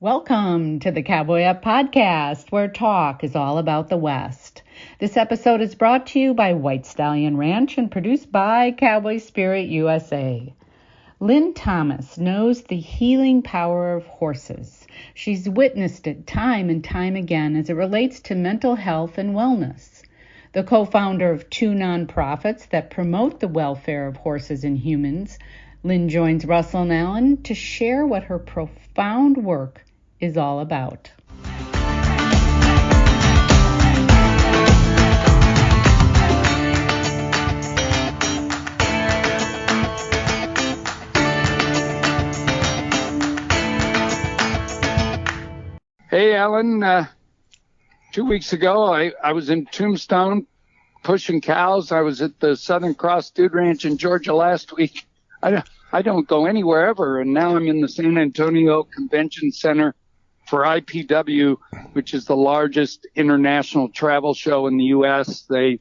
Welcome to the Cowboy Up Podcast, where talk is all about the West. This episode is brought to you by White Stallion Ranch and produced by Cowboy Spirit USA. Lynn Thomas knows the healing power of horses. She's witnessed it time and time again as it relates to mental health and wellness. The co-founder of two nonprofits that promote the welfare of horses and humans, Lynn joins Russell and Alan to share what her profound work is all about. Hey, Alan. 2 weeks ago, I was in Tombstone pushing cows. I was at the Southern Cross Dude Ranch in Georgia last week. I don't go anywhere ever, and now I'm in the San Antonio Convention Center for IPW, which is the largest international travel show in the U.S. They've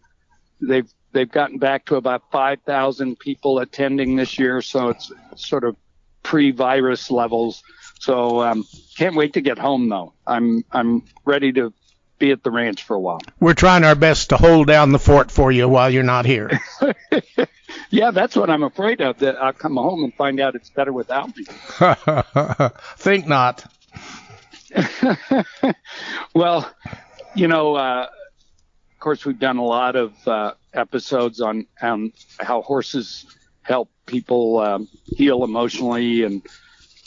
gotten back to about 5,000 people attending this year, so it's sort of pre-virus levels. So can't wait to get home, though. I'm ready to be at the ranch for a while. We're trying our best to hold down the fort for you while you're not here. Yeah, that's what I'm afraid of, that I'll come home and find out it's better without me. Think not. Well, of course, we've done a lot of episodes on how horses help people heal emotionally, and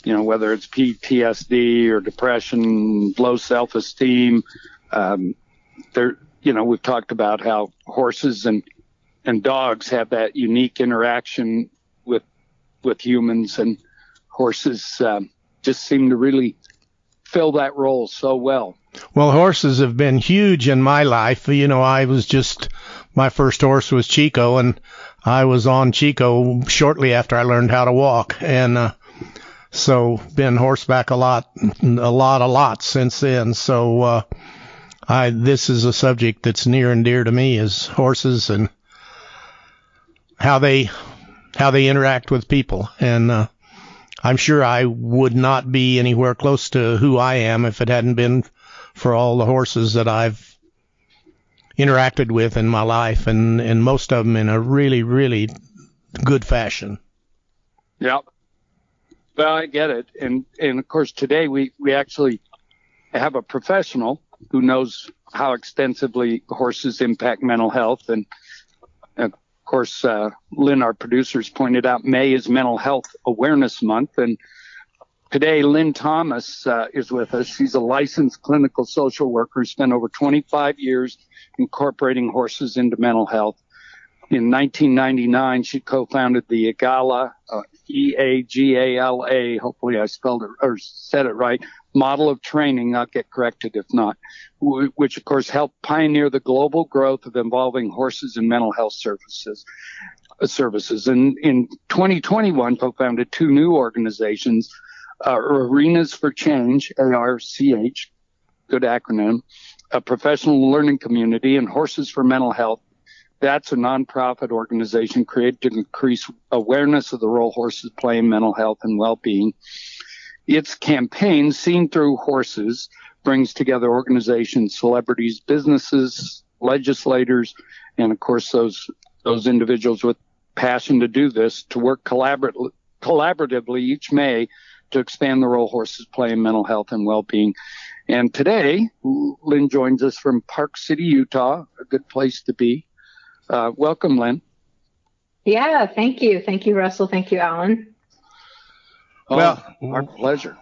whether it's PTSD or depression, low self-esteem. We've talked about how horses and dogs have that unique interaction with humans, and horses just seem to really fill that role so well. Well, horses have been huge in my life. My first horse was Chico, and I was on Chico shortly after I learned how to walk. And so been horseback a lot since then. So this is a subject that's near and dear to me, is horses and how they interact with people. And I'm sure I would not be anywhere close to who I am if it hadn't been for all the horses that I've interacted with in my life, and most of them in a really, really good fashion. Yeah. Well, I get it. And of course, today we actually have a professional who knows how extensively horses impact mental health. And of course, Lynn, our producers, pointed out May is Mental Health Awareness Month. And today, Lynn Thomas is with us. She's a licensed clinical social worker who spent over 25 years incorporating horses into mental health. In 1999, she co-founded the EAGALA, EAGALA, hopefully I spelled it or said it right, model of training. I'll get corrected if not, which of course helped pioneer the global growth of involving horses in mental health services. And in 2021, co-founded two new organizations, Arenas for Change, ARCH, good acronym, a professional learning community, and Horses for Mental Health. That's a nonprofit organization created to increase awareness of the role horses play in mental health and well-being. Its campaign, Seen Through Horses, brings together organizations, celebrities, businesses, legislators, and of course those individuals with passion to do this, to work collaboratively each May to expand the role horses play in mental health and well-being. And today, Lynn joins us from Park City, Utah, a good place to be. Welcome, Lynn. Yeah, thank you. Thank you, Russell. Thank you, Alan. Well, our pleasure.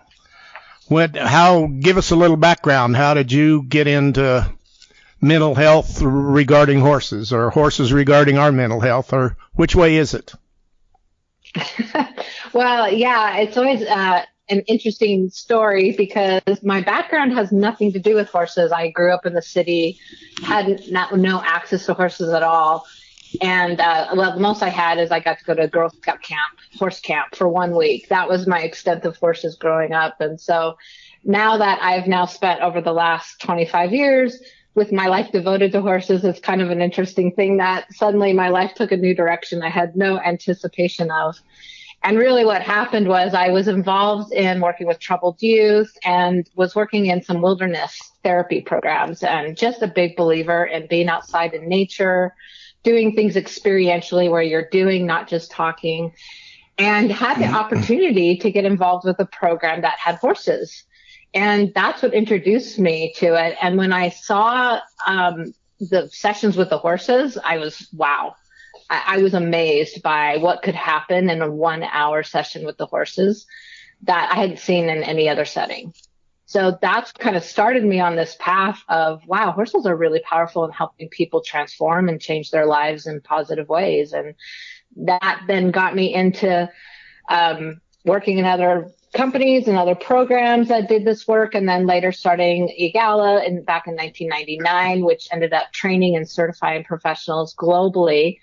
Give us a little background. How did you get into mental health regarding horses, or horses regarding our mental health, or which way is it? Well, yeah, it's always an interesting story because my background has nothing to do with horses. I grew up in the city, had no access to horses at all. And, the most I had is I got to go to a Girl Scout camp, horse camp for 1 week. That was my extent of horses growing up. And so now that I've now spent over the last 25 years with my life devoted to horses, it's kind of an interesting thing that suddenly my life took a new direction I had no anticipation of. And really what happened was I was involved in working with troubled youth and was working in some wilderness therapy programs, and just a big believer in being outside in nature, doing things experientially where you're doing, not just talking, and had the opportunity to get involved with a program that had horses. And that's what introduced me to it. And when I saw the sessions with the horses, I was, wow. I was amazed by what could happen in a 1 hour session with the horses that I hadn't seen in any other setting. So that's kind of started me on this path of, wow, horses are really powerful in helping people transform and change their lives in positive ways. And that then got me into working in other companies and other programs that did this work, and then later starting EGALA back in 1999, which ended up training and certifying professionals globally.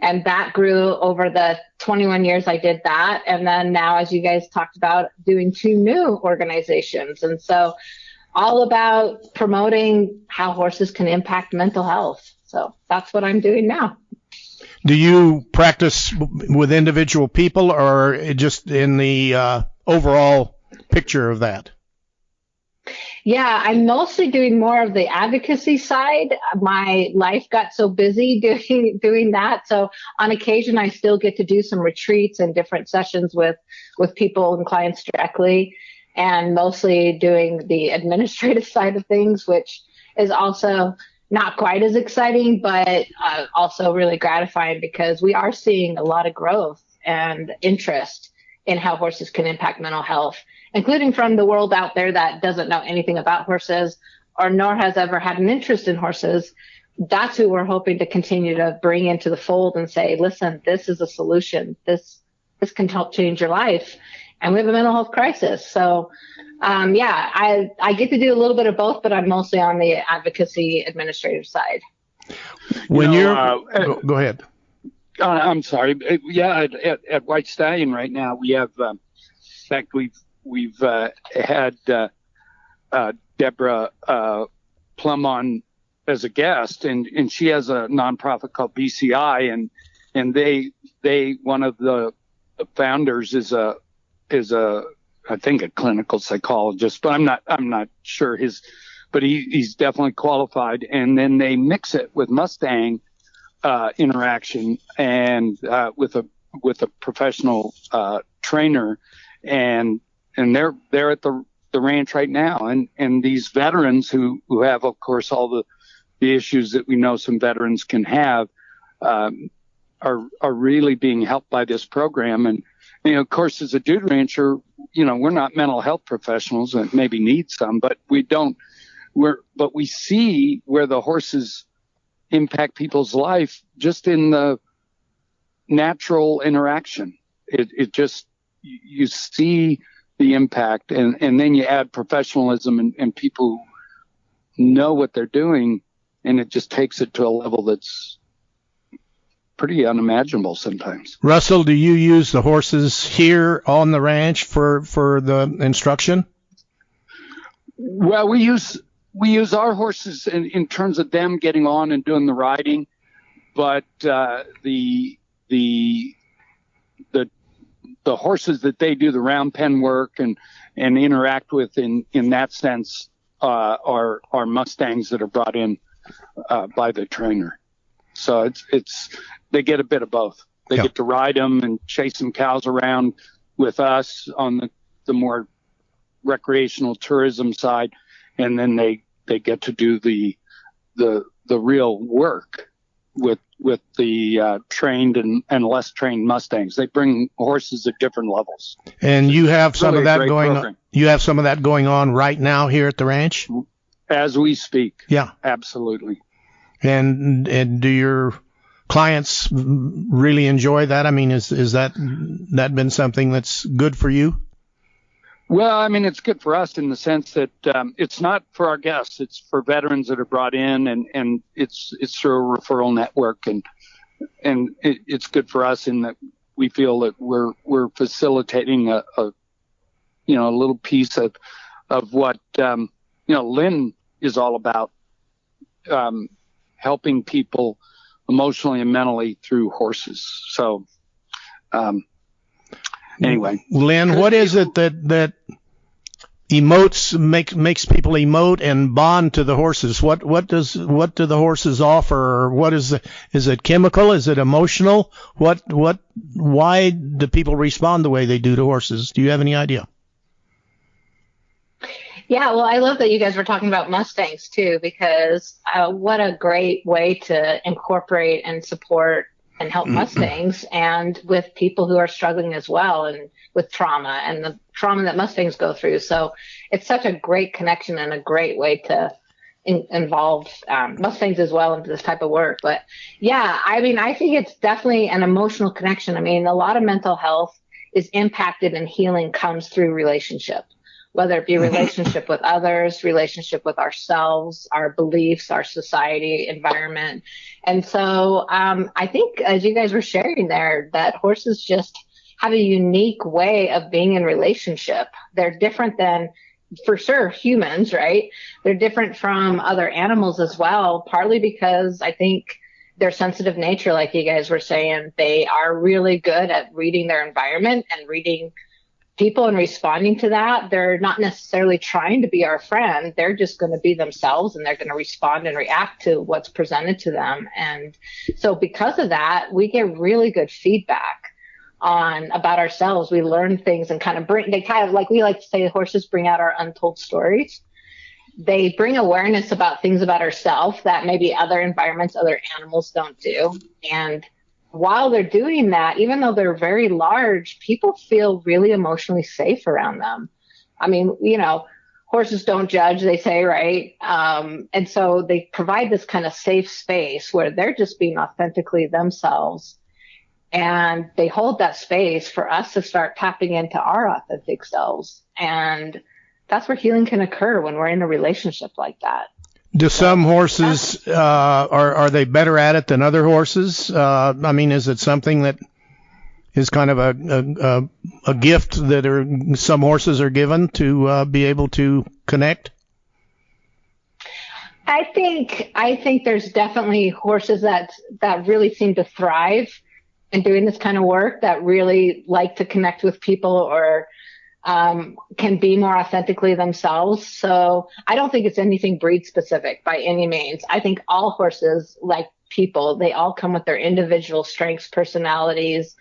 And that grew over the 21 years I did that. And then now, as you guys talked about, doing 2 new organizations. And so all about promoting how horses can impact mental health. So that's what I'm doing now. Do you practice with individual people, or just in the overall picture of that? Yeah, I'm mostly doing more of the advocacy side. My life got so busy doing that. So on occasion, I still get to do some retreats and different sessions with people and clients directly, and mostly doing the administrative side of things, which is also not quite as exciting, but also really gratifying, because we are seeing a lot of growth and interest in how horses can impact mental health, including from the world out there that doesn't know anything about horses or nor has ever had an interest in horses. That's who we're hoping to continue to bring into the fold and say, listen, this is a solution. This can help change your life. And we have a mental health crisis. So, I get to do a little bit of both, but I'm mostly on the advocacy administrative side. When go ahead. I'm sorry. Yeah, at White Stallion right now, we have, in fact, we've had Deborah Plum on as a guest, and she has a nonprofit called BCI, and they one of the founders is a I think a clinical psychologist, but I'm not sure but he's definitely qualified, and then they mix it with Mustang interaction and with a professional trainer, and they're at the ranch right now, and these veterans who have, of course, all the issues that we know some veterans can have are really being helped by this program. And of course, as a dude rancher, we're not mental health professionals and maybe need some, but but we see where the horses impact people's life just in the natural interaction. It just, you see the impact, and then you add professionalism and people know what they're doing, and it just takes it to a level that's pretty unimaginable sometimes. Russell, do you use the horses here on the ranch for the instruction? Well, we use our horses in terms of them getting on and doing the riding, but the horses that they do the round pen work and interact with in that sense are Mustangs that are brought in by the trainer. So they get a bit of both. They get to ride them and chase some cows around with us on the more recreational tourism side, and then they get to do the real work with the trained and less trained Mustangs. They bring horses at different levels. And you have some of that going on. You have some of that going on right now here at the ranch? As we speak. Yeah. Absolutely. And do your clients really enjoy that? I mean, is that been something that's good for you? Well, I mean, it's good for us in the sense that it's not for our guests; it's for veterans that are brought in, and it's through a referral network, and it's good for us in that we feel that we're facilitating a little piece of what Lynn is all about, helping people emotionally and mentally through horses. So Anyway. Lynn, what is it that emotes makes people emote and bond to the horses? What do the horses offer? Or what is it chemical? Is it emotional? Why do people respond the way they do to horses? Do you have any idea? Yeah, well, I love that you guys were talking about Mustangs too, because what a great way to incorporate and support and help Mustangs and with people who are struggling as well and with trauma and the trauma that Mustangs go through. So it's such a great connection and a great way to involve Mustangs as well into this type of work. But yeah, I mean, I think it's definitely an emotional connection. I mean, a lot of mental health is impacted and healing comes through relationship, whether it be relationship with others, relationship with ourselves, our beliefs, our society, environment. And so I think as you guys were sharing there, that horses just have a unique way of being in relationship. They're different than, for sure, humans, right? They're different from other animals as well, partly because I think their sensitive nature, like you guys were saying, they are really good at reading their environment and reading people and responding to that. They're not necessarily trying to be our friend. They're just going to be themselves and they're going to respond and react to what's presented to them. And so because of that, we get really good feedback about ourselves. We learn things and they kind of, like we like to say, horses bring out our untold stories. They bring awareness about things about ourselves that maybe other environments, other animals don't do. And while they're doing that, even though they're very large, people feel really emotionally safe around them. I mean, horses don't judge, they say, right? And so they provide this kind of safe space where they're just being authentically themselves. And they hold that space for us to start tapping into our authentic selves. And that's where healing can occur when we're in a relationship like that. Do some horses, are they better at it than other horses? I mean, is it something that is kind of a gift that some horses are given to be able to connect? I think there's definitely horses that really seem to thrive in doing this kind of work, that really like to connect with people or can be more authentically themselves. So I don't think it's anything breed specific by any means. I think all horses, like people, they all come with their individual strengths, personalities.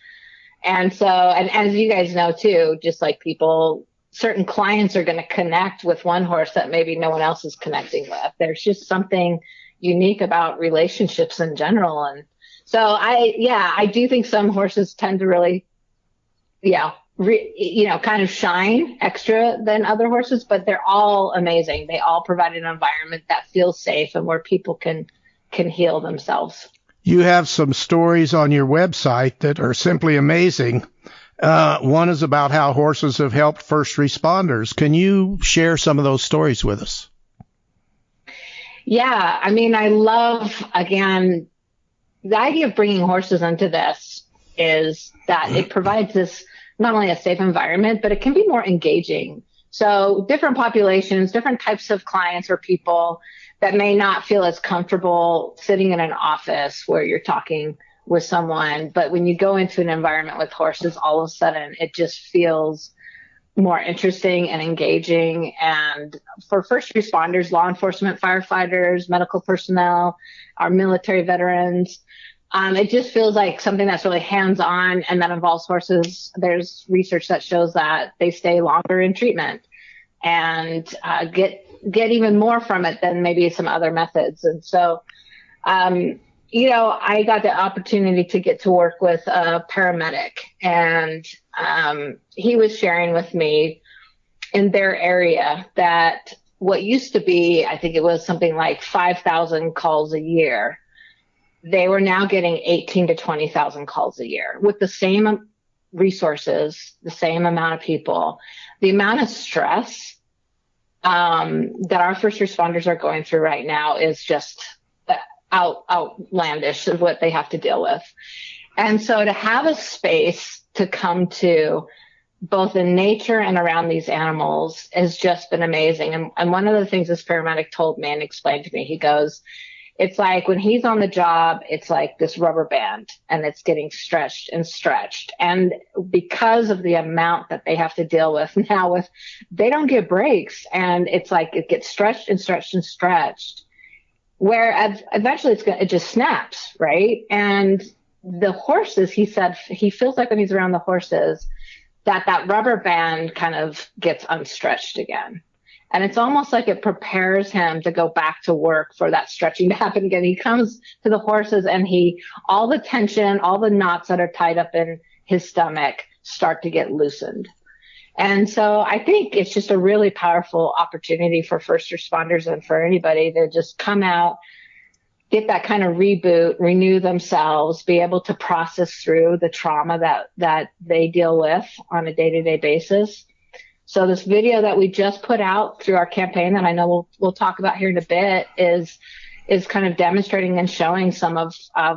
And so, and as you guys know too, just like people, certain clients are going to connect with one horse that maybe no one else is connecting with. There's just something unique about relationships in general. And so I do think some horses tend to really, kind of shine extra than other horses, but they're all amazing. They all provide an environment that feels safe and where people can heal themselves. You have some stories on your website that are simply amazing. One is about how horses have helped first responders. Can you share some of those stories with us? Yeah, I mean, I love, again, the idea of bringing horses into this is that it provides this not only a safe environment, but it can be more engaging. So different populations, different types of clients or people that may not feel as comfortable sitting in an office where you're talking with someone. But when you go into an environment with horses, all of a sudden it just feels more interesting and engaging. And for first responders, law enforcement, firefighters, medical personnel, our military veterans, it just feels like something that's really hands-on and that involves horses. There's research that shows that they stay longer in treatment and get even more from it than maybe some other methods. And so, I got the opportunity to get to work with a paramedic, and he was sharing with me in their area that what used to be, I think it was something like 5,000 calls a year, they were now getting 18 to 20,000 calls a year with the same resources, the same amount of people. The amount of stress that our first responders are going through right now is just outlandish of what they have to deal with. And so to have a space to come to both in nature and around these animals has just been amazing. And one of the things this paramedic told me and explained to me, he goes, it's like when he's on the job, it's like this rubber band and it's getting stretched and stretched. And because of the amount that they have to deal with now they don't get breaks, and it's like it gets stretched and stretched and stretched, where eventually it just snaps, right? And the horses, he said, he feels like when he's around the horses that rubber band kind of gets unstretched again. And it's almost like it prepares him to go back to work for that stretching to happen again. He comes to the horses and all the tension, all the knots that are tied up in his stomach start to get loosened. And so I think it's just a really powerful opportunity for first responders and for anybody to just come out, get that kind of reboot, renew themselves, be able to process through the trauma that they deal with on a day-to-day basis. So this video that we just put out through our campaign that I know we'll talk about here in a bit is kind of demonstrating and showing some of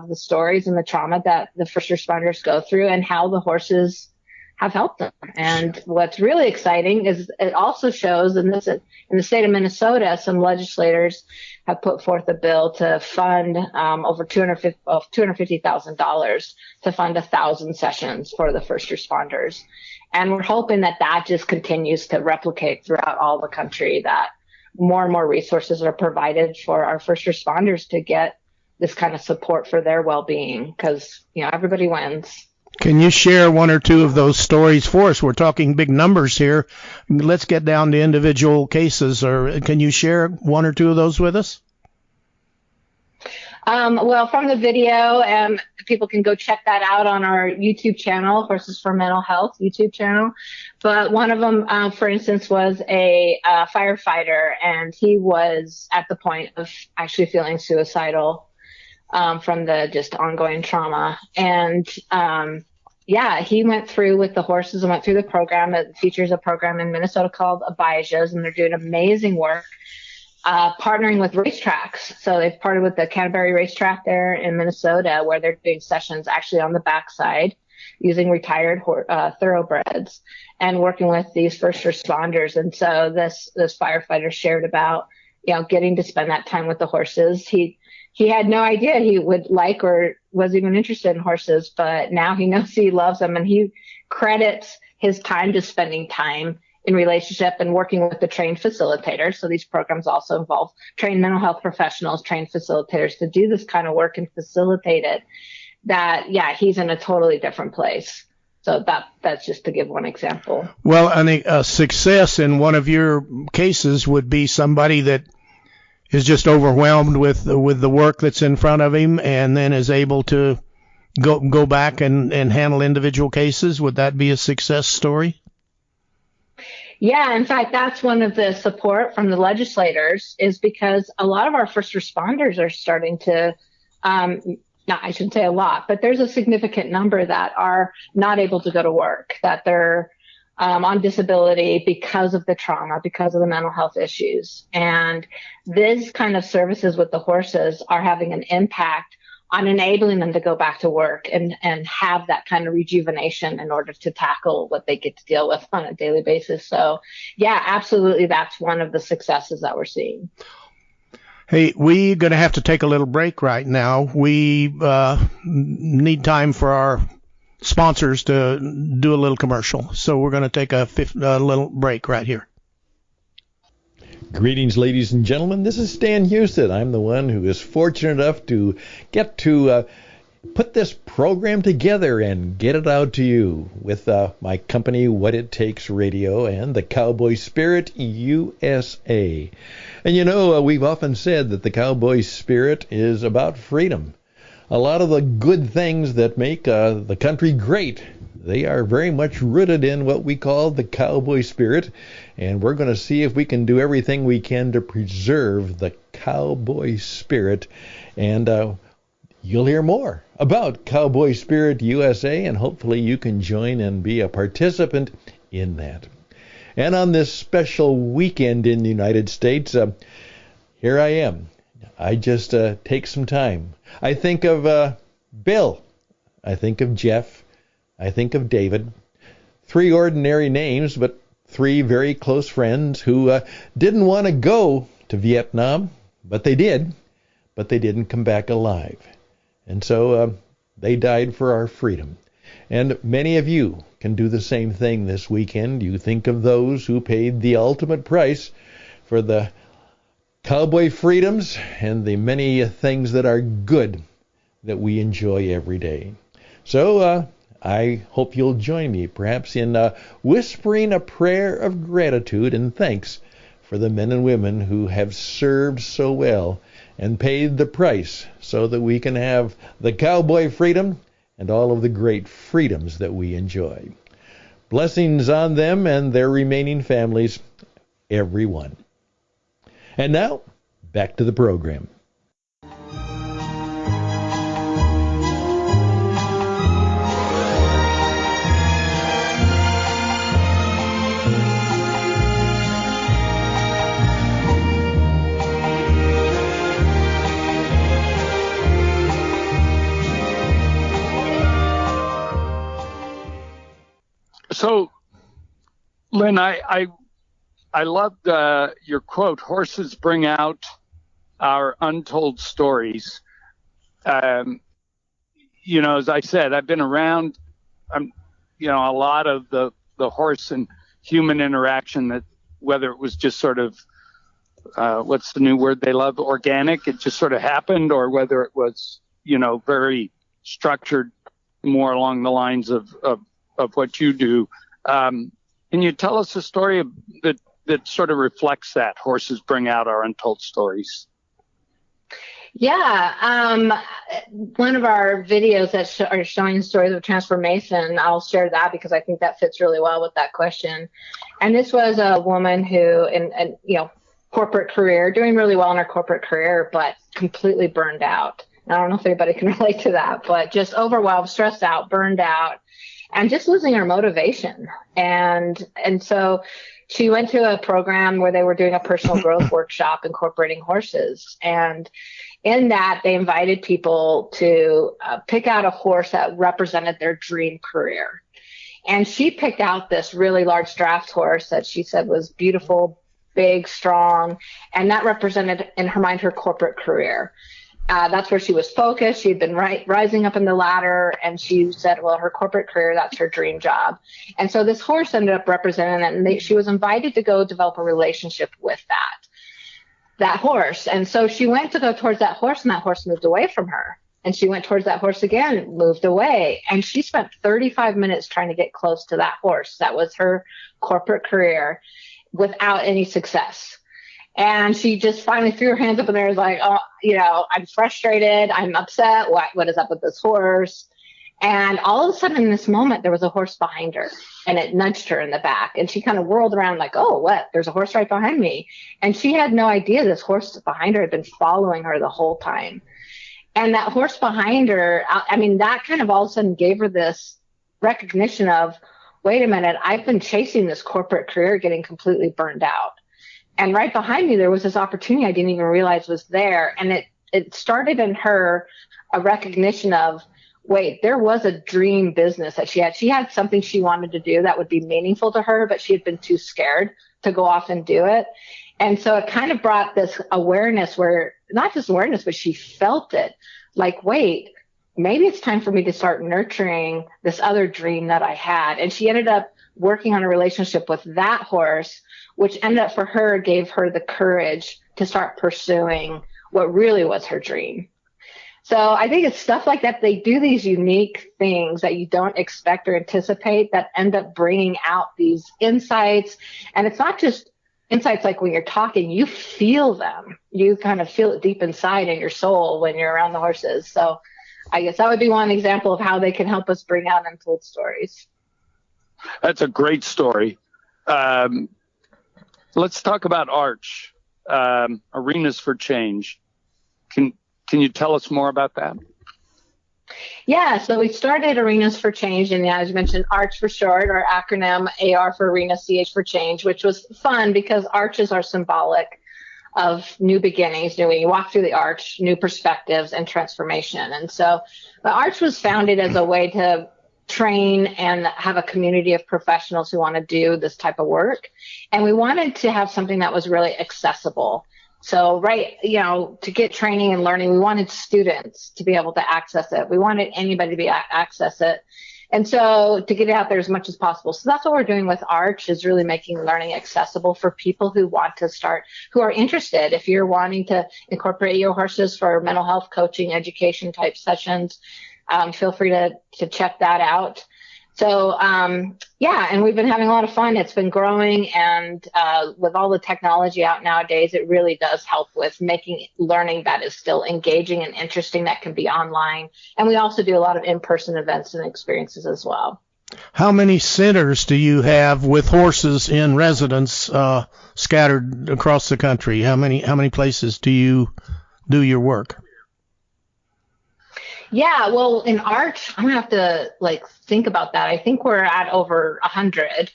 the stories and the trauma that the first responders go through and how the horses have helped them. And what's really exciting is it also shows in the state of Minnesota, some legislators have put forth a bill to fund over $250,000 to fund 1,000 sessions for the first responders. And we're hoping that just continues to replicate throughout all the country, that more and more resources are provided for our first responders to get this kind of support for their well-being, because, everybody wins. Can you share one or two of those stories for us? We're talking big numbers here. Let's get down to individual cases, or can you share one or two of those with us? Well, from the video, people can go check that out on our YouTube channel, Horses for Mental Health YouTube channel. But one of them, for instance, was a firefighter, and he was at the point of actually feeling suicidal from the just ongoing trauma. And he went through with the horses and went through the program. It features a program in Minnesota called Abijah's, and they're doing amazing work. Partnering with racetracks. So they've partnered with the Canterbury racetrack there in Minnesota, where they're doing sessions actually on the backside using retired thoroughbreds and working with these first responders. And so this firefighter shared about, getting to spend that time with the horses. He had no idea he would like or was even interested in horses, but now he knows he loves them, and he credits his time to spending time in relationship and working with the trained facilitators. So these programs also involve trained mental health professionals, trained facilitators to do this kind of work and facilitate it. He's in a totally different place. So that's just to give one example. Well, I think a success in one of your cases would be somebody that is just overwhelmed with the work that's in front of him, and then is able to go back and handle individual cases. Would that be a success story? Yeah, in fact, that's one of the support from the legislators, is because a lot of our first responders are starting to, I shouldn't say a lot, but there's a significant number that are not able to go to work, that they're on disability because of the trauma, because of the mental health issues. And this kind of services with the horses are having an impact on enabling them to go back to work and have that kind of rejuvenation in order to tackle what they get to deal with on a daily basis. So, yeah, absolutely, that's one of the successes that we're seeing. Hey, we're going to have to take a little break right now. We need time for our sponsors to do a little commercial. So we're going to take a little break right here. Greetings, ladies and gentlemen. This is Stan Houston. I'm the one who is fortunate enough to get to put this program together and get it out to you with my company, What It Takes Radio, and the Cowboy Spirit USA. And we've often said that the cowboy spirit is about freedom. A lot of the good things that make the country great, they are very much rooted in what we call the cowboy spirit, and we're going to see if we can do everything we can to preserve the cowboy spirit. And you'll hear more about Cowboy Spirit USA, and hopefully you can join and be a participant in that. And on this special weekend in the United States, here I am. I just take some time. I think of Bill. I think of Jeff. I think of David. 3 ordinary names, but 3 very close friends who didn't want to go to Vietnam, but they did. but they didn't come back alive. And so they died for our freedom. And many of you can do the same thing this weekend. You think of those who paid the ultimate price for the cowboy freedoms and the many things that are good that we enjoy every day. So I hope you'll join me perhaps in whispering a prayer of gratitude and thanks for the men and women who have served so well and paid the price so that we can have the cowboy freedom and all of the great freedoms that we enjoy. Blessings on them and their remaining families, everyone. And now, back to the program. So, Lynn, I loved your quote, horses bring out our untold stories. You know, as I said, I've been around, you know, a lot of the horse and human interaction, that whether it was just sort of, what's the new word they love, organic, it just sort of happened, or whether it was, you know, very structured, more along the lines of what you do. Can you tell us a story that sort of reflects that? Horses bring out our untold stories. Yeah. One of our videos that are showing stories of transformation, I'll share that because I think that fits really well with that question. And this was a woman who, in you know, corporate career, doing really well in her corporate career, but completely burned out. I don't know if anybody can relate to that, but just overwhelmed, stressed out, burned out, and just losing her motivation. And so she went to a program where they were doing a personal growth workshop incorporating horses. And in that, they invited people to pick out a horse that represented their dream career. And she picked out this really large draft horse that she said was beautiful, big, strong, and that represented, in her mind, her corporate career. That's where she was focused. She had been rising up in the ladder, and she said, well, her corporate career, that's her dream job. And so this horse ended up representing that, and she was invited to go develop a relationship with that horse. And so she went to go towards that horse, and that horse moved away from her. And she went towards that horse again, moved away. And she spent 35 minutes trying to get close to that horse. That was her corporate career, without any success. And she just finally threw her hands up in the air, was like, oh, you know, I'm frustrated. I'm upset. What is up with this horse? And all of a sudden in this moment, there was a horse behind her, and it nudged her in the back. And she kind of whirled around like, oh, what? There's a horse right behind me. And she had no idea this horse behind her had been following her the whole time. And that horse behind her, I mean, that kind of all of a sudden gave her this recognition of, wait a minute, I've been chasing this corporate career, getting completely burned out. And right behind me, there was this opportunity I didn't even realize was there. And it started in her a recognition of, wait, there was a dream business that she had. She had something she wanted to do that would be meaningful to her, but she had been too scared to go off and do it. And so it kind of brought this awareness where, not just awareness, but she felt it. Like, wait, maybe it's time for me to start nurturing this other dream that I had. And she ended up working on a relationship with that horse, which ended up for her, gave her the courage to start pursuing what really was her dream. So I think it's stuff like that. They do these unique things that you don't expect or anticipate that end up bringing out these insights. And it's not just insights like when you're talking, you feel them. You kind of feel it deep inside in your soul when you're around the horses. So I guess that would be one example of how they can help us bring out untold stories. That's a great story. Let's talk about Arch, Arenas for Change. Can you tell us more about that? Yeah, so we started Arenas for Change, and as you mentioned, ARCH for short, our acronym AR for Arena, CH for Change, which was fun because arches are symbolic of new beginnings. When you walk through the arch, new perspectives and transformation. And so the Arch was founded as a way to train and have a community of professionals who want to do this type of work. And we wanted to have something that was really accessible. So, to get training and learning, we wanted students to be able to access it. We wanted anybody to be access it. And so to get it out there as much as possible. So that's what we're doing with Arch, is really making learning accessible for people who want to start, who are interested. If you're wanting to incorporate your horses for mental health coaching, education type sessions, feel free to check that out. So, and we've been having a lot of fun. It's been growing, and with all the technology out nowadays, it really does help with making learning that is still engaging and interesting, that can be online. And we also do a lot of in-person events and experiences as well. How many centers do you have with horses in residence scattered across the country? How many places do you do your work? Yeah, well, in Arch, I'm going to have to think about that. I think we're at over 100.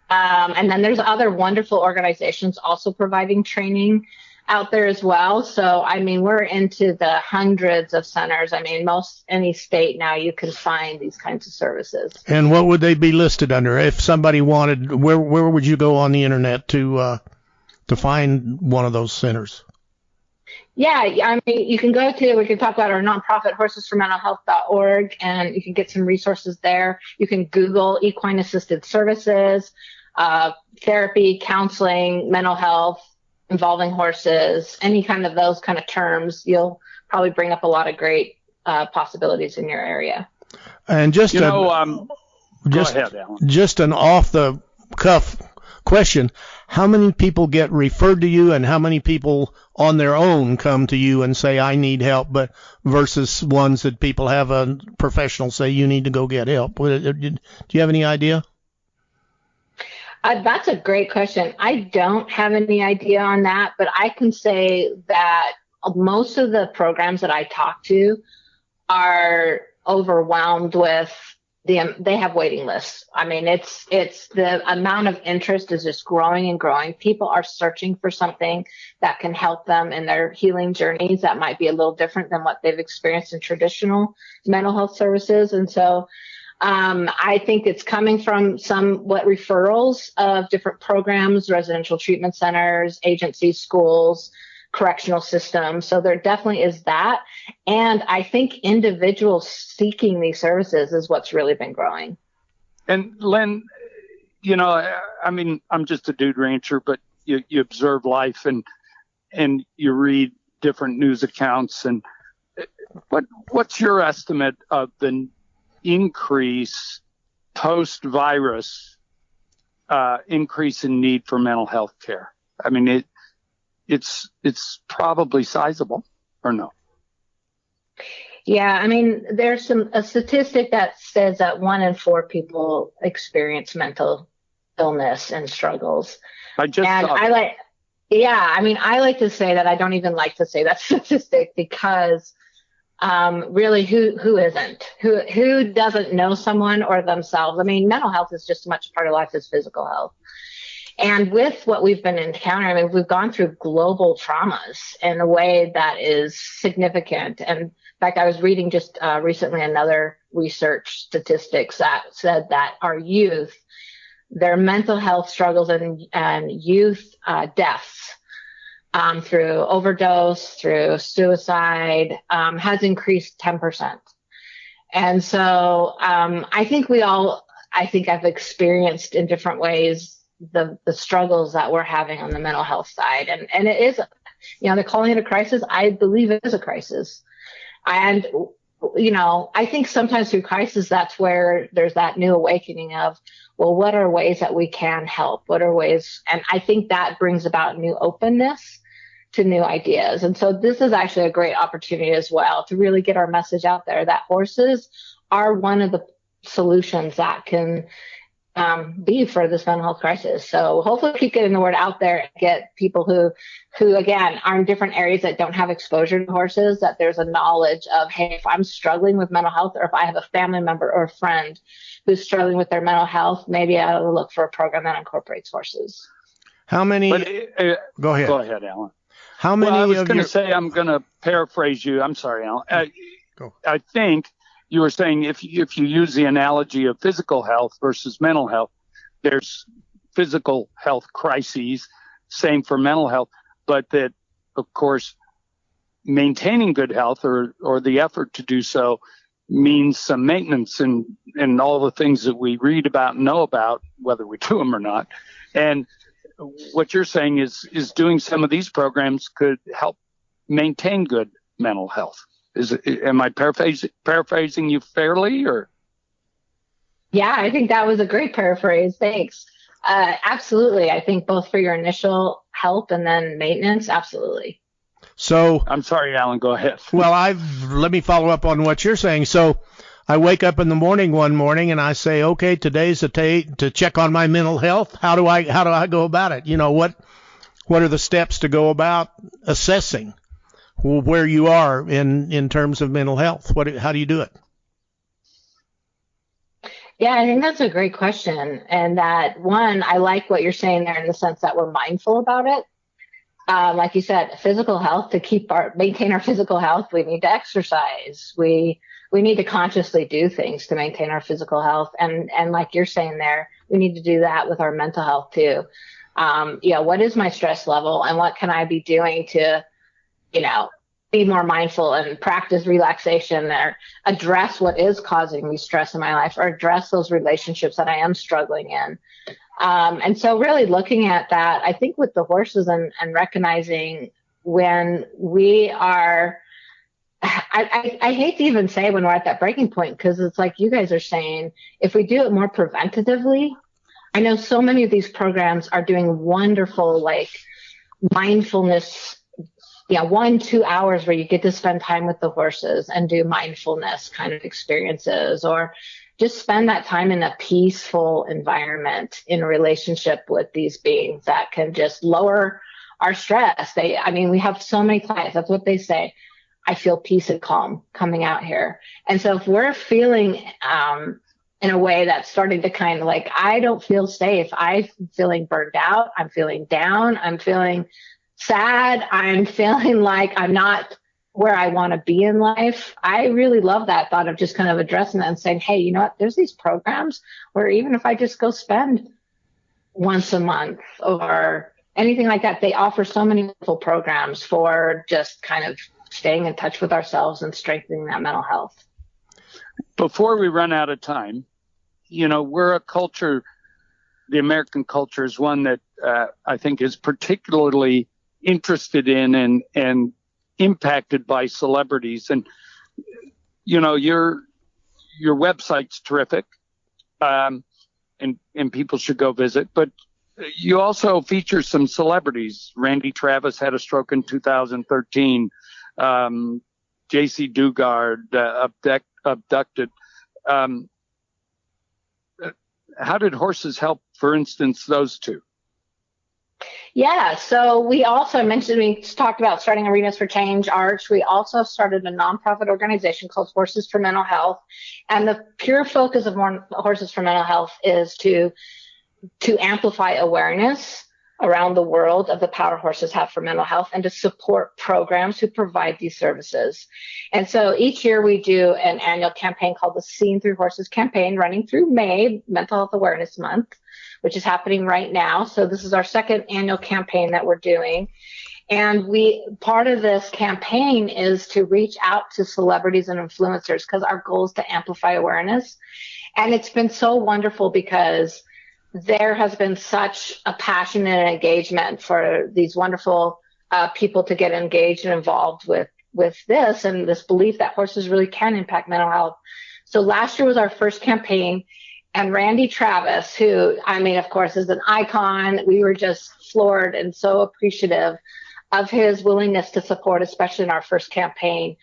And then there's other wonderful organizations also providing training out there as well. So, we're into the hundreds of centers. Any state now you can find these kinds of services. And what would they be listed under? If somebody wanted, where would you go on the internet to find one of those centers? Yeah, you can we can talk about our nonprofit horsesformentalhealth.org, and you can get some resources there. You can Google equine assisted services, therapy, counseling, mental health involving horses, any kind of those kind of terms. You'll probably bring up a lot of great possibilities in your area. And just go ahead, Alan. Just an off the cuff question: how many people get referred to you, and how many people on their own come to you and say, I need help, but versus ones that people have a professional say, you need to go get help? Do you have any idea? That's a great question. I don't have any idea on that, but I can say that most of the programs that I talk to are overwhelmed with they have waiting lists. It's the amount of interest is just growing and growing. People are searching for something that can help them in their healing journeys that might be a little different than what they've experienced in traditional mental health services. And so I think it's coming from somewhat referrals of different programs, residential treatment centers, agencies, schools, correctional system. So there definitely is that. And I think individuals seeking these services is what's really been growing. And Lynn, I'm just a dude rancher, but you observe life and you read different news accounts. And what's your estimate of the increase post-virus increase in need for mental health care? It's probably sizable, or no? Yeah, there's a statistic that says that 1 in 4 people experience mental illness and struggles. I like to say that I don't even like to say that statistic, because really, who isn't? Who doesn't know someone or themselves? Mental health is just as much a part of life as physical health. And with what we've been encountering, we've gone through global traumas in a way that is significant. And in fact, I was reading just recently another research statistics that said that our youth, their mental health struggles and youth deaths through overdose, through suicide, has increased 10%. And so I think I've experienced in different ways the struggles that we're having on the mental health side. And it is, they're calling it a crisis. I believe it is a crisis. And, I think sometimes through crisis, that's where there's that new awakening of, well, what are ways that we can help? What are ways? And I think that brings about new openness to new ideas. And so this is actually a great opportunity as well to really get our message out there that horses are one of the solutions that can be for this mental health crisis. So hopefully keep getting the word out there and get people who again are in different areas that don't have exposure to horses, that there's a knowledge of, hey, if I'm struggling with mental health, or if I have a family member or a friend who's struggling with their mental health, maybe I ought to look for a program that incorporates horses. How many? Go ahead. Go ahead, Alan. How many? Well, I was going to say, I'm going to paraphrase you. I'm sorry, Alan. I think you were saying if you use the analogy of physical health versus mental health, there's physical health crises, same for mental health, but that of course, maintaining good health or the effort to do so means some maintenance and all the things that we read about and know about, whether we do them or not. And what you're saying is doing some of these programs could help maintain good mental health. Am I paraphrasing you fairly, or? Yeah, I think that was a great paraphrase. Thanks. Absolutely. I think both for your initial help and then maintenance. Absolutely. So I'm sorry, Alan, go ahead. Well, let me follow up on what you're saying. So I wake up in the morning one morning and I say, okay, today's the day to check on my mental health. How do I go about it? You know, what are the steps to go about assessing where you are in terms of mental health? How do you do it? Yeah, I think that's a great question. And that one, I like what you're saying there in the sense that we're mindful about it. Like you said, physical health, to maintain our physical health, we need to exercise. We need to consciously do things to maintain our physical health. And like you're saying there, we need to do that with our mental health too. What is my stress level and what can I be doing to, be more mindful and practice relaxation or address what is causing me stress in my life or address those relationships that I am struggling in. And so really looking at that, I think with the horses and recognizing when we are, I hate to even say when we're at that breaking point, because it's like you guys are saying, if we do it more preventatively, I know so many of these programs are doing wonderful, like mindfulness, 1-2 hours where you get to spend time with the horses and do mindfulness kind of experiences, or just spend that time in a peaceful environment in a relationship with these beings that can just lower our stress. We have so many clients. That's what they say. I feel peace and calm coming out here. And so if we're feeling, in a way that's starting to kind of like, I don't feel safe. I'm feeling burned out. I'm feeling down. I'm feeling sad. I'm feeling like I'm not where I want to be in life. I really love that thought of just kind of addressing that and saying, hey, you know what? There's these programs where even if I just go spend once a month or anything like that, they offer so many wonderful programs for just kind of staying in touch with ourselves and strengthening that mental health. Before we run out of time, we're a culture, the American culture is one that I think is particularly interested in and impacted by celebrities. And, your website's terrific, and people should go visit. But you also feature some celebrities. Randy Travis had a stroke in 2013. J.C. Dugard abducted. How did horses help, for instance, those two? Yeah, so we talked about starting Arenas for Change, Arch. We also started a nonprofit organization called Horses for Mental Health. And the pure focus of Horses for Mental Health is to amplify awareness around the world of the power horses have for mental health and to support programs who provide these services. And so each year we do an annual campaign called the Seen Through Horses campaign, running through May, Mental Health Awareness Month, which is happening right now. So this is our second annual campaign that we're doing. And part of this campaign is to reach out to celebrities and influencers because our goal is to amplify awareness. And it's been so wonderful because there has been such a passion and engagement for these wonderful people to get engaged and involved with this and this belief that horses really can impact mental health. So last year was our first campaign, and Randy Travis, who, of course, is an icon, we were just floored and so appreciative of his willingness to support, especially in our first campaign,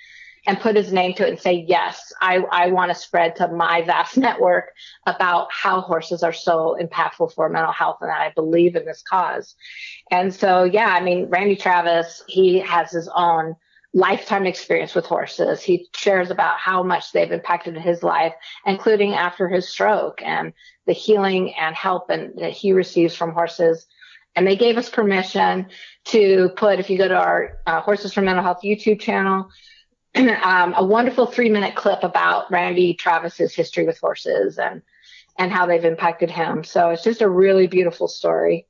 and put his name to it and say, yes, I want to spread to my vast network about how horses are so impactful for mental health and that I believe in this cause. And so, Randy Travis, he has his own lifetime experience with horses. He shares about how much they've impacted his life, including after his stroke and the healing and help that he receives from horses. And they gave us permission to put, if you go to our Horses for Mental Health YouTube channel, a wonderful 3-minute clip about Randy Travis's history with horses and how they've impacted him. So it's just a really beautiful story.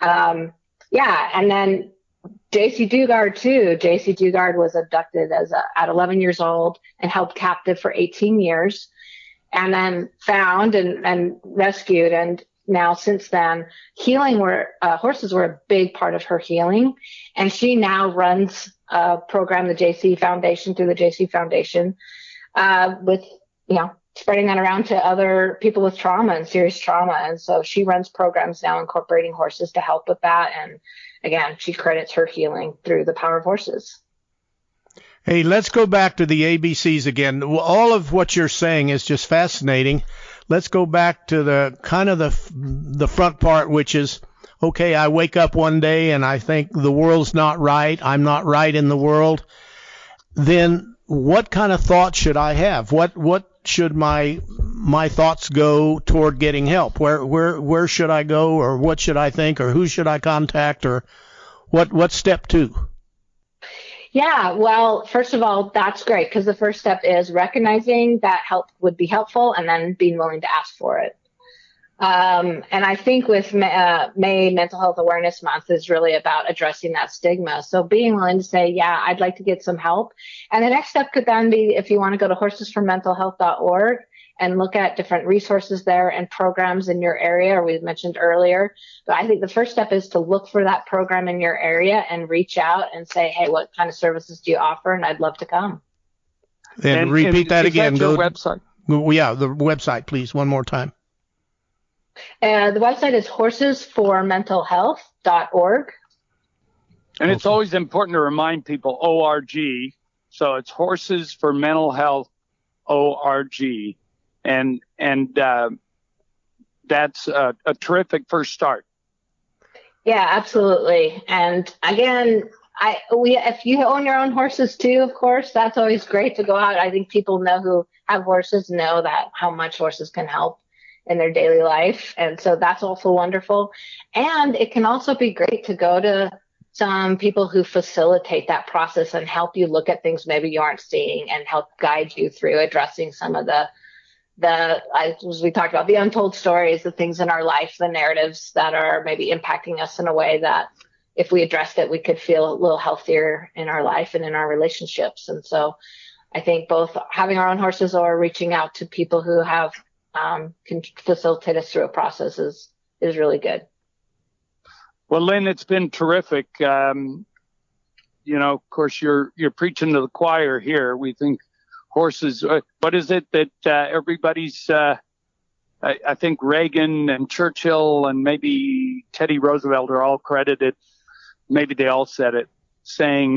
And then JC Dugard too. JC Dugard was abducted at 11 years old and held captive for 18 years, and then found and rescued. And now since then, horses were a big part of her healing, and she now runs a program, the JC Foundation, through the JC Foundation, with spreading that around to other people with trauma and serious trauma. And so she runs programs now incorporating horses to help with that. And again, she credits her healing through the power of horses. Hey, let's go back to the ABCs again. All of what you're saying is just fascinating. Let's go back to the kind of the front part, which is, okay, I wake up one day and I think the world's not right. I'm not right in the world. Then what kind of thoughts should I have? What should my thoughts go toward getting help? Where should I go, or what should I think, or who should I contact, or what's step 2? Yeah, well, first of all, that's great, because the first step is recognizing that help would be helpful and then being willing to ask for it. And I think with May Mental Health Awareness Month is really about addressing that stigma. So being willing to say, yeah, I'd like to get some help. And the next step could then be, if you want to go to horsesformentalhealth.org and look at different resources there and programs in your area, or we mentioned earlier. But I think the first step is to look for that program in your area and reach out and say, hey, what kind of services do you offer? And I'd love to come. And repeat that again. Is that your website? Yeah, the website, please, one more time. The website is horsesformentalhealth.org. And it's always important to remind people ORG. So it's Horses for Mental Health ORG. And that's a terrific first start. Yeah, absolutely. And again, if you own your own horses too, of course, that's always great to go out. I think people who have horses know that how much horses can help in their daily life. And so that's also wonderful. And it can also be great to go to some people who facilitate that process and help you look at things maybe you aren't seeing, and help guide you through addressing some of as we talked about, the untold stories, the things in our life, the narratives that are maybe impacting us in a way that if we addressed it, we could feel a little healthier in our life and in our relationships. And so I think both having our own horses or reaching out to people who have can facilitate us through a process is really good. Well, Lynn, it's been terrific. Of course, you're preaching to the choir here. We think horses. What is it that everybody's? I think Reagan and Churchill and maybe Teddy Roosevelt are all credited. Maybe they all said it, saying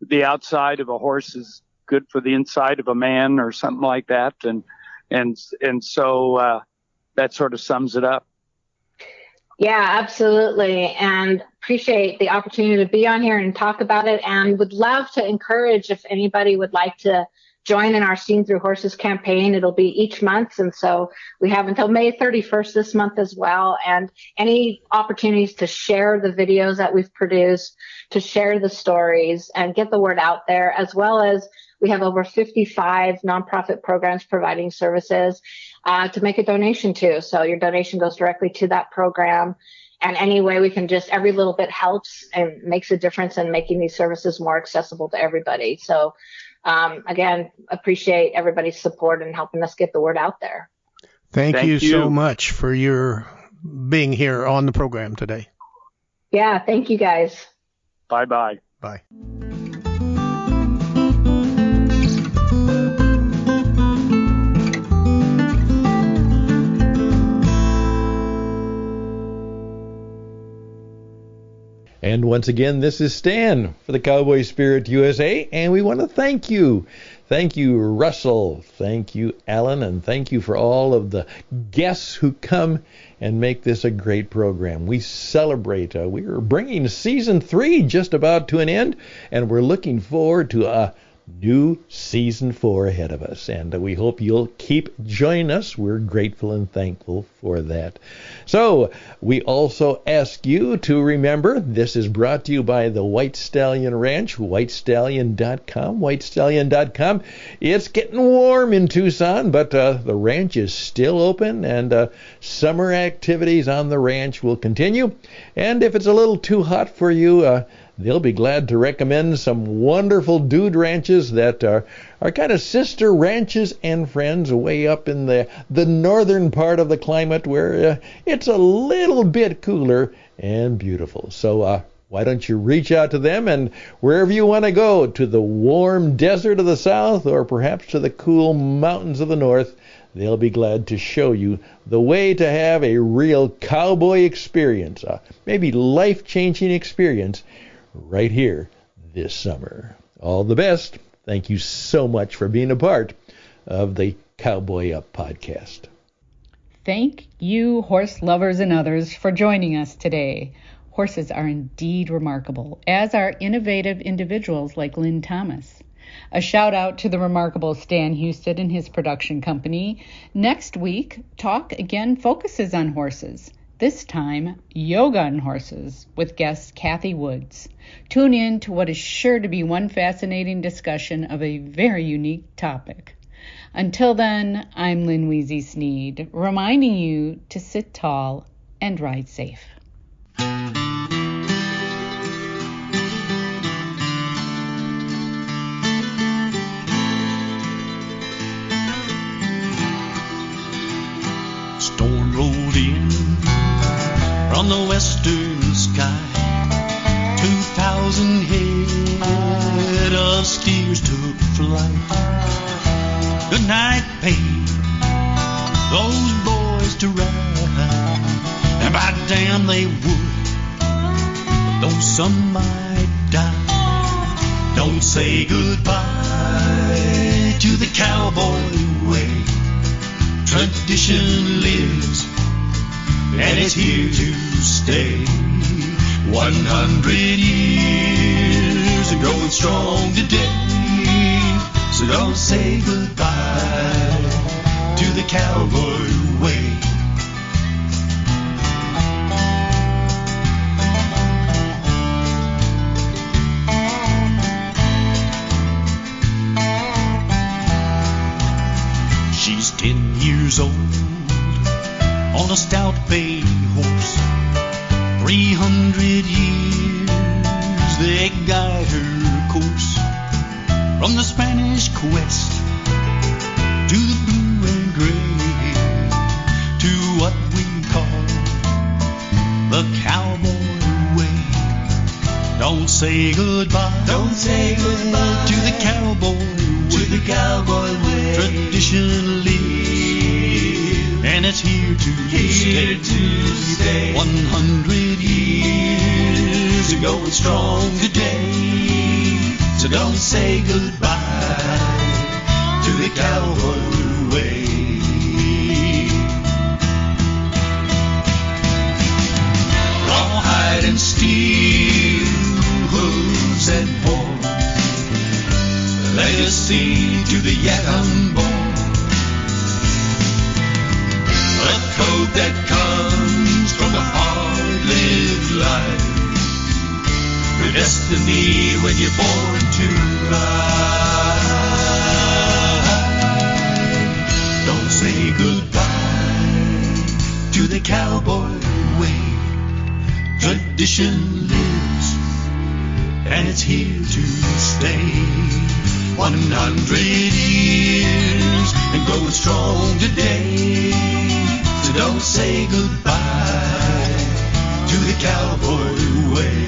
the outside of a horse is good for the inside of a man, or something like that. And so that sort of sums it up. Yeah, absolutely. And appreciate the opportunity to be on here and talk about it, and would love to encourage if anybody would like to join in our Seen Through Horses campaign. It'll be each month. And so we have until May 31st this month as well. And any opportunities to share the videos that we've produced, to share the stories and get the word out there, as well as we have over 55 nonprofit programs providing services to make a donation to. So your donation goes directly to that program. And any way we can every little bit helps and makes a difference in making these services more accessible to everybody. So again, appreciate everybody's support in helping us get the word out there. Thank you so much for your being here on the program today. Yeah, thank you guys. Bye-bye. Bye. And once again, this is Stan for the Cowboy Spirit USA, and we want to thank you. Thank you, Russell. Thank you, Alan, and thank you for all of the guests who come and make this a great program. We celebrate. We are bringing Season 3 just about to an end, and we're looking forward to a new Season 4 ahead of us, and we hope you'll keep joining us. We're grateful and thankful for that. So we also ask you to remember, this is brought to you by the White Stallion Ranch, whitestallion.com. It's getting warm in Tucson, but the ranch is still open, and summer activities on the ranch will continue. And if it's a little too hot for you, they'll be glad to recommend some wonderful dude ranches that are kind of sister ranches and friends way up in the northern part of the climate where it's a little bit cooler and beautiful. So why don't you reach out to them, and wherever you want to go, to the warm desert of the south or perhaps to the cool mountains of the north, they'll be glad to show you the way to have a real cowboy experience, maybe life-changing experience right here this summer. All the best. Thank you so much for being a part of the Cowboy Up podcast. Thank you, horse lovers and others, for joining us today. Horses are indeed remarkable, as are innovative individuals like Lynn Thomas. A shout out to the remarkable Stan Houston and his production company. Next week, Talk again focuses on horses. This time, yoga on horses, with guest Kathy Woods. Tune in to what is sure to be one fascinating discussion of a very unique topic. Until then, I'm Lynn Weezy Sneed, reminding you to sit tall and ride safe. Storm rolled in from the western sky. 2,000 head of steers took flight. Good night paid those boys to ride, and by damn they would, but though some might die, don't say goodbye to the cowboy way. Tradition lives, and it's here to stay. 100 years and growing strong today. So don't say goodbye to the cowboy way. She's 10 years old on a stout bay horse. 300 years they guide her course, from the Spanish quest to the blue and gray, to what we call the cowboy way. Don't say goodbye, don't say goodbye to the cowboy way. To the cowboy way. Tradition lives, and it's here to stay. 100 years and going strong today. So don't say goodbye to the cowboy way. Rawhide and steel, hooves and horns, legacy to the yet unborn. A code that comes from a hard-lived life. Your destiny when you're born to ride. Don't say goodbye to the cowboy way. Tradition lives, and it's here to stay. 100 years and growing strong today. So don't say goodbye to the cowboy way.